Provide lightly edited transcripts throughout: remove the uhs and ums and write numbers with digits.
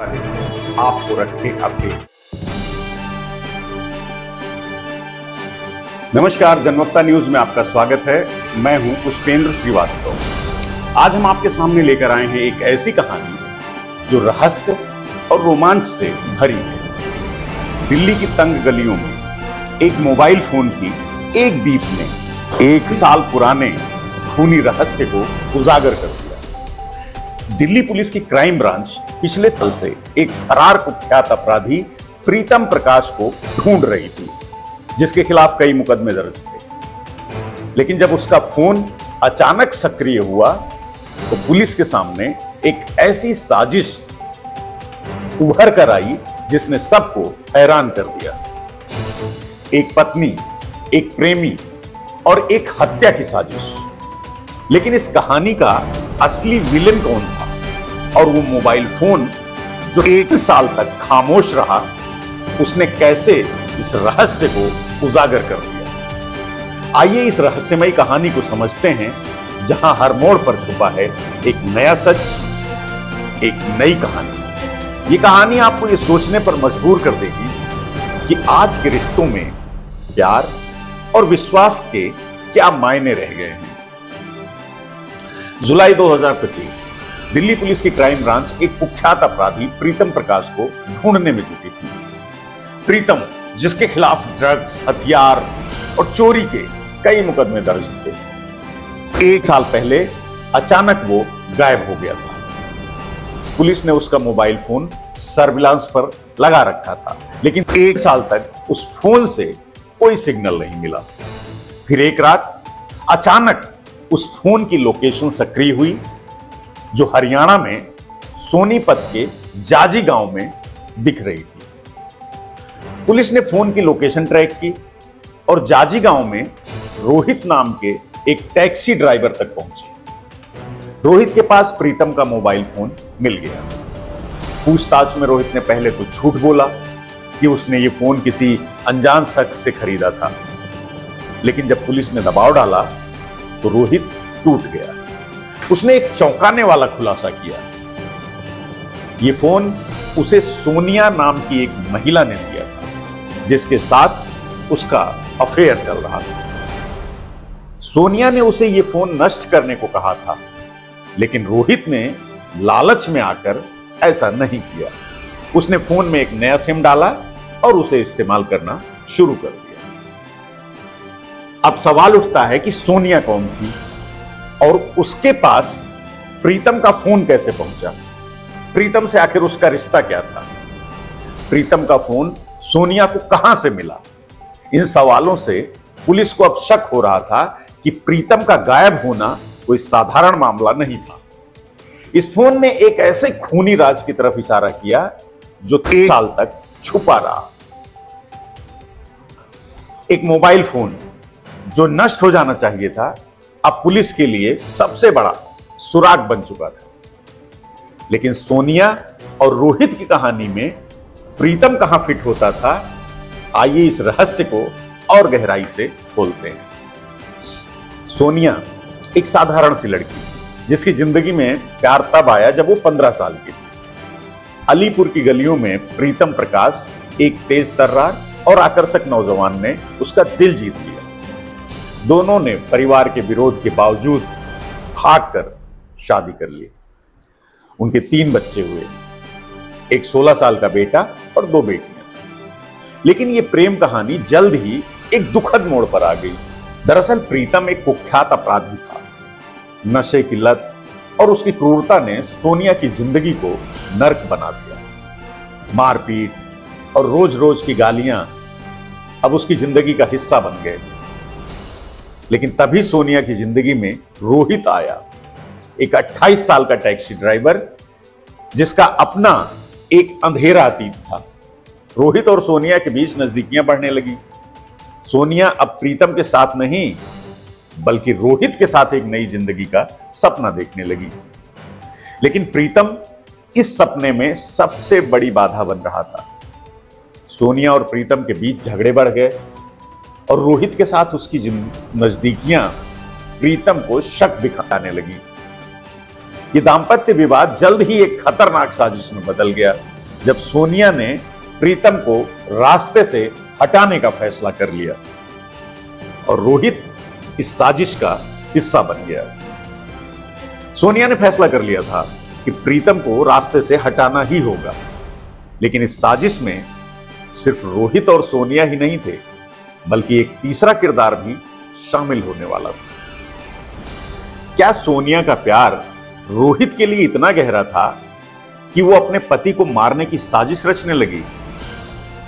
आपको रखे अपडेट। नमस्कार, जनवक्ता न्यूज में आपका स्वागत है। मैं हूं पुष्पेंद्र श्रीवास्तव। आज हम आपके सामने लेकर आए हैं एक ऐसी कहानी जो रहस्य और रोमांच से भरी है। दिल्ली की तंग गलियों में एक मोबाइल फोन की एक बीप ने 1 साल पुराने खूनी रहस्य को उजागर कर दिया। दिल्ली पुलिस की क्राइम ब्रांच पिछले साल से एक फरार कुख्यात अपराधी प्रीतम प्रकाश को ढूंढ रही थी, जिसके खिलाफ कई मुकदमे दर्ज थे। लेकिन जब उसका फोन अचानक सक्रिय हुआ तो पुलिस के सामने एक ऐसी साजिश उभर कर आई जिसने सबको हैरान कर दिया। एक पत्नी, एक प्रेमी और एक हत्या की साजिश। लेकिन इस कहानी का असली विलेन कौन था और वो मोबाइल फोन जो 1 साल तक खामोश रहा, उसने कैसे इस रहस्य को उजागर कर दिया? आइए इस रहस्यमयी कहानी को समझते हैं, जहां हर मोड़ पर छुपा है एक नया सच, एक नई कहानी। ये कहानी आपको ये सोचने पर मजबूर कर देगी कि आज के रिश्तों में प्यार और विश्वास के क्या मायने रह गए हैं। जुलाई 2025 दिल्ली पुलिस की क्राइम ब्रांच एक कुख्यात अपराधी प्रीतम प्रकाश को ढूंढने में जुटी थी। प्रीतम, जिसके खिलाफ ड्रग्स, हथियार और चोरी के कई मुकदमे दर्ज थे, 1 साल पहले अचानक वो गायब हो गया था। पुलिस ने उसका मोबाइल फोन सर्विलांस पर लगा रखा था, लेकिन 1 साल तक उस फोन से कोई सिग्नल नहीं मिला। फिर एक रात अचानक उस फोन की लोकेशन सक्रिय हुई, जो हरियाणा में सोनीपत के जाजी गांव में दिख रही थी। पुलिस ने फोन की लोकेशन ट्रैक की और जाजी गांव में रोहित नाम के एक टैक्सी ड्राइवर तक पहुंचे। रोहित के पास प्रीतम का मोबाइल फोन मिल गया। पूछताछ में रोहित ने पहले तो झूठ बोला कि उसने ये फोन किसी अनजान शख्स से खरीदा था, लेकिन जब पुलिस ने दबाव डाला तो रोहित टूट गया। उसने एक चौंकाने वाला खुलासा किया। यह फोन उसे सोनिया नाम की एक महिला ने दिया था, जिसके साथ उसका अफेयर चल रहा था। सोनिया ने उसे यह फोन नष्ट करने को कहा था, लेकिन रोहित ने लालच में आकर ऐसा नहीं किया। उसने फोन में एक नया सिम डाला और उसे इस्तेमाल करना शुरू कर दिया। अब सवाल उठता है कि सोनिया कौन थी और उसके पास प्रीतम का फोन कैसे पहुंचा? प्रीतम से आखिर उसका रिश्ता क्या था? प्रीतम का फोन सोनिया को कहां से मिला? इन सवालों से पुलिस को अब शक हो रहा था कि प्रीतम का गायब होना कोई साधारण मामला नहीं था। इस फोन ने एक ऐसे खूनी राज की तरफ इशारा किया जो 1 साल तक छुपा रहा। एक मोबाइल फोन जो नष्ट हो जाना चाहिए था, अब पुलिस के लिए सबसे बड़ा सुराग बन चुका था। लेकिन सोनिया और रोहित की कहानी में प्रीतम कहां फिट होता था? आइए इस रहस्य को और गहराई से खोलते हैं। सोनिया एक साधारण सी लड़की, जिसकी जिंदगी में प्यार तब आया जब वो 15 साल की थी। अलीपुर की गलियों में प्रीतम प्रकाश, एक तेज तर्रार और आकर्षक नौजवान ने उसका दिल जीत लिया। दोनों ने परिवार के विरोध के बावजूद भागकर शादी कर ली। उनके 3 बच्चे हुए, एक 16 साल का बेटा और 2 बेटियां। लेकिन यह प्रेम कहानी जल्द ही एक दुखद मोड़ पर आ गई। दरअसल प्रीतम एक कुख्यात अपराधी था। नशे की लत और उसकी क्रूरता ने सोनिया की जिंदगी को नर्क बना दिया। मारपीट और रोज रोज की गालियां अब उसकी जिंदगी का हिस्सा बन गए। लेकिन तभी सोनिया की जिंदगी में रोहित आया, एक 28 साल का टैक्सी ड्राइवर, जिसका अपना एक अंधेरा अतीत था। रोहित और सोनिया के बीच नजदीकियां बढ़ने लगी। सोनिया अब प्रीतम के साथ नहीं, बल्कि रोहित के साथ एक नई जिंदगी का सपना देखने लगी। लेकिन प्रीतम इस सपने में सबसे बड़ी बाधा बन रहा था। सोनिया और प्रीतम के बीच झगड़े बढ़ गए और रोहित के साथ उसकी नजदीकियां प्रीतम को शक दिखाने लगी। ये दाम्पत्य विवाद जल्द ही एक खतरनाक साजिश में बदल गया, जब सोनिया ने प्रीतम को रास्ते से हटाने का फैसला कर लिया और रोहित इस साजिश का हिस्सा बन गया। सोनिया ने फैसला कर लिया था कि प्रीतम को रास्ते से हटाना ही होगा, लेकिन इस साजिश में सिर्फ रोहित और सोनिया ही नहीं थे, बल्कि एक तीसरा किरदार भी शामिल होने वाला था। क्या सोनिया का प्यार रोहित के लिए इतना गहरा था कि वो अपने पति को मारने की साजिश रचने लगी,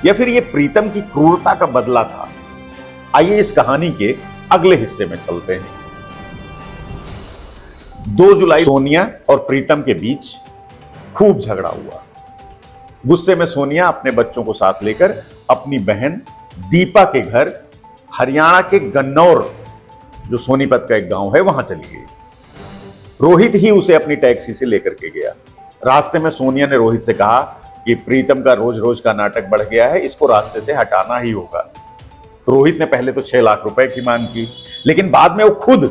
या फिर ये प्रीतम की क्रूरता का बदला था? आइए इस कहानी के अगले हिस्से में चलते हैं। 2 जुलाई सोनिया और प्रीतम के बीच खूब झगड़ा हुआ। गुस्से में सोनिया अपने बच्चों को साथ लेकर अपनी बहन दीपा के घर हरियाणा के गन्नौर, जो सोनीपत का एक गांव है, वहां चली गई। रोहित ही उसे अपनी टैक्सी से लेकर के गया। रास्ते में सोनिया ने रोहित से कहा कि प्रीतम का रोज रोज का नाटक बढ़ गया है, इसको रास्ते से हटाना ही होगा। तो रोहित ने पहले तो 6 लाख रुपए की मांग की, लेकिन बाद में वो खुद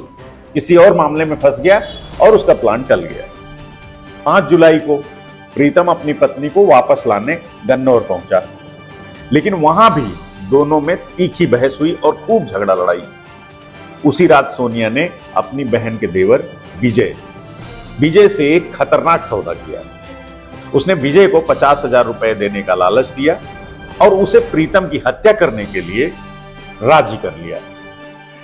किसी और मामले में फंस गया और उसका प्लान टल गया। 5 जुलाई को प्रीतम अपनी पत्नी को वापस लाने गन्नौर पहुंचा, लेकिन वहां भी दोनों में तीखी बहस हुई और खूब झगड़ा लड़ाई। उसी रात सोनिया ने अपनी बहन के देवर विजय से एक खतरनाक सौदा किया। उसने विजय को 50,000 रुपए देने का लालच दिया और उसे प्रीतम की हत्या करने के लिए राजी कर लिया।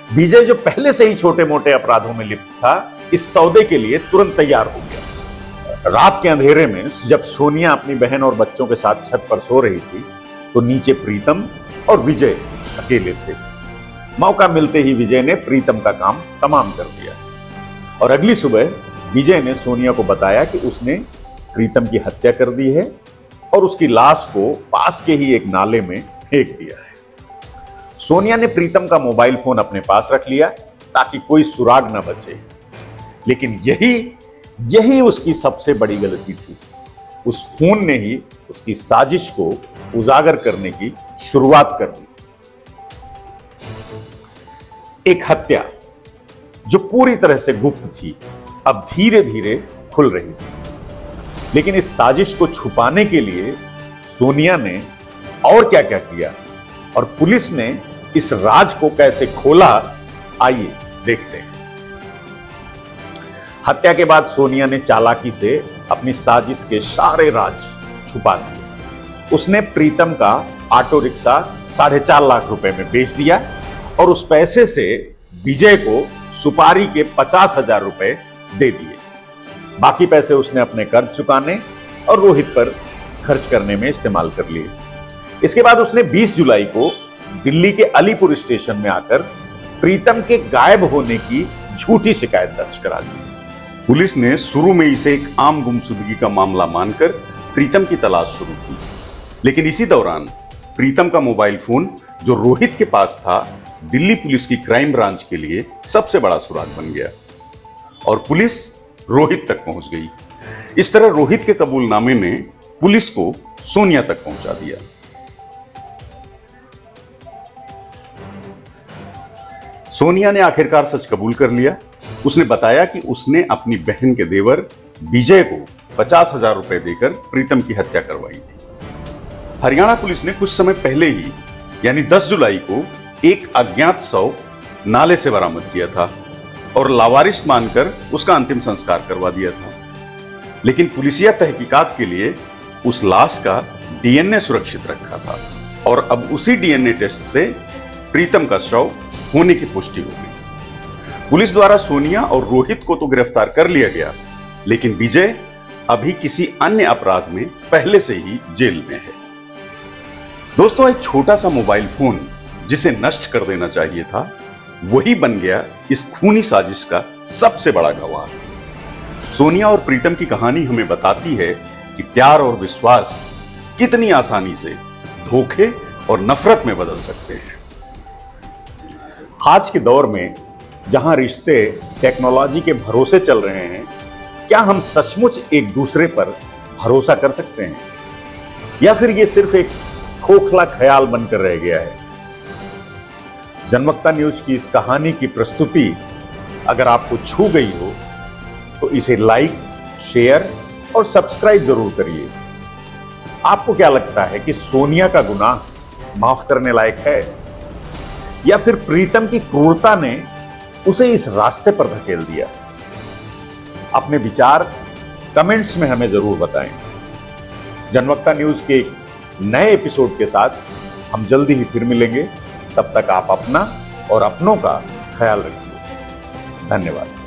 विजय, जो पहले से ही छोटे मोटे अपराधों में लिप्त था, इस सौदे के लिए तुरंत तैयार हो गया। रात के अंधेरे में जब सोनिया अपनी बहन और बच्चों के साथ छत पर सो रही थी, तो नीचे प्रीतम और विजय अकेले थे। मौका मिलते ही विजय ने प्रीतम का काम तमाम कर दिया और अगली सुबह विजय ने सोनिया को बताया कि उसने प्रीतम की हत्या कर दी है और उसकी लाश को पास के ही एक नाले में फेंक दिया है। सोनिया ने प्रीतम का मोबाइल फोन अपने पास रख लिया ताकि कोई सुराग न बचे, लेकिन यही उसकी सबसे बड़ी गलती थी। उस फोन ने ही उसकी साजिश को उजागर करने की शुरुआत कर दी। एक हत्या जो पूरी तरह से गुप्त थी, अब धीरे धीरे खुल रही थी। लेकिन इस साजिश को छुपाने के लिए सोनिया ने और क्या क्या किया और पुलिस ने इस राज को कैसे खोला, आइए देखते हैं। हत्या के बाद सोनिया ने चालाकी से अपनी साजिश के सारे राज छुपा दिए। उसने प्रीतम का ऑटो रिक्शा 4.5 लाख रुपए में बेच दिया और उस पैसे से विजय को सुपारी के 50,000 रुपए दे दिए। बाकी पैसे उसने अपने कर्ज चुकाने और रोहित पर खर्च करने में इस्तेमाल कर लिए। इसके बाद उसने 20 जुलाई को दिल्ली के अलीपुर स्टेशन में आकर प्रीतम के गायब होने की झूठी शिकायत दर्ज करा दी। पुलिस ने शुरू में इसे एक आम गुमशुदगी का मामला मानकर प्रीतम की तलाश शुरू की, लेकिन इसी दौरान प्रीतम का मोबाइल फोन जो रोहित के पास था, दिल्ली पुलिस की क्राइम ब्रांच के लिए सबसे बड़ा सुराग बन गया और पुलिस रोहित तक पहुंच गई। इस तरह रोहित के कबूलनामे ने पुलिस को सोनिया तक पहुंचा दिया। सोनिया ने आखिरकार सच कबूल कर लिया। उसने बताया कि उसने अपनी बहन के देवर विजय को 50,000 रुपए देकर प्रीतम की हत्या करवाई थी। हरियाणा पुलिस ने कुछ समय पहले ही यानी 10 जुलाई को एक अज्ञात शव नाले से बरामद किया था और लावारिस मानकर उसका अंतिम संस्कार करवा दिया था। लेकिन पुलिसिया तहकीकात के लिए उस लाश का डीएनए सुरक्षित रखा था और अब उसी डीएनए टेस्ट से प्रीतम का शव होने की पुष्टि हो गई। पुलिस द्वारा सोनिया और रोहित को तो गिरफ्तार कर लिया गया, लेकिन विजय अभी किसी अन्य अपराध में पहले से ही जेल में है। दोस्तों, एक छोटा सा मोबाइल फोन जिसे नष्ट कर देना चाहिए था, वही बन गया इस खूनी साजिश का सबसे बड़ा गवाह। सोनिया और प्रीतम की कहानी हमें बताती है कि प्यार और विश्वास कितनी आसानी से धोखे और नफरत में बदल सकते हैं। आज के दौर में जहां रिश्ते टेक्नोलॉजी के भरोसे चल रहे हैं, क्या हम सचमुच एक दूसरे पर भरोसा कर सकते हैं या फिर यह सिर्फ एक खोखला ख्याल बनकर रह गया है? जनमक्ता न्यूज की इस कहानी की प्रस्तुति अगर आपको छू गई हो तो इसे लाइक शेयर और सब्सक्राइब जरूर करिए। आपको क्या लगता है कि सोनिया का गुनाह माफ करने लायक है, या फिर प्रीतम की क्रूरता ने उसे इस रास्ते पर धकेल दिया? अपने विचार कमेंट्स में हमें जरूर बताएं। जनवक्ता न्यूज के एक नए एपिसोड के साथ हम जल्दी ही फिर मिलेंगे। तब तक आप अपना और अपनों का ख्याल रखिए। धन्यवाद।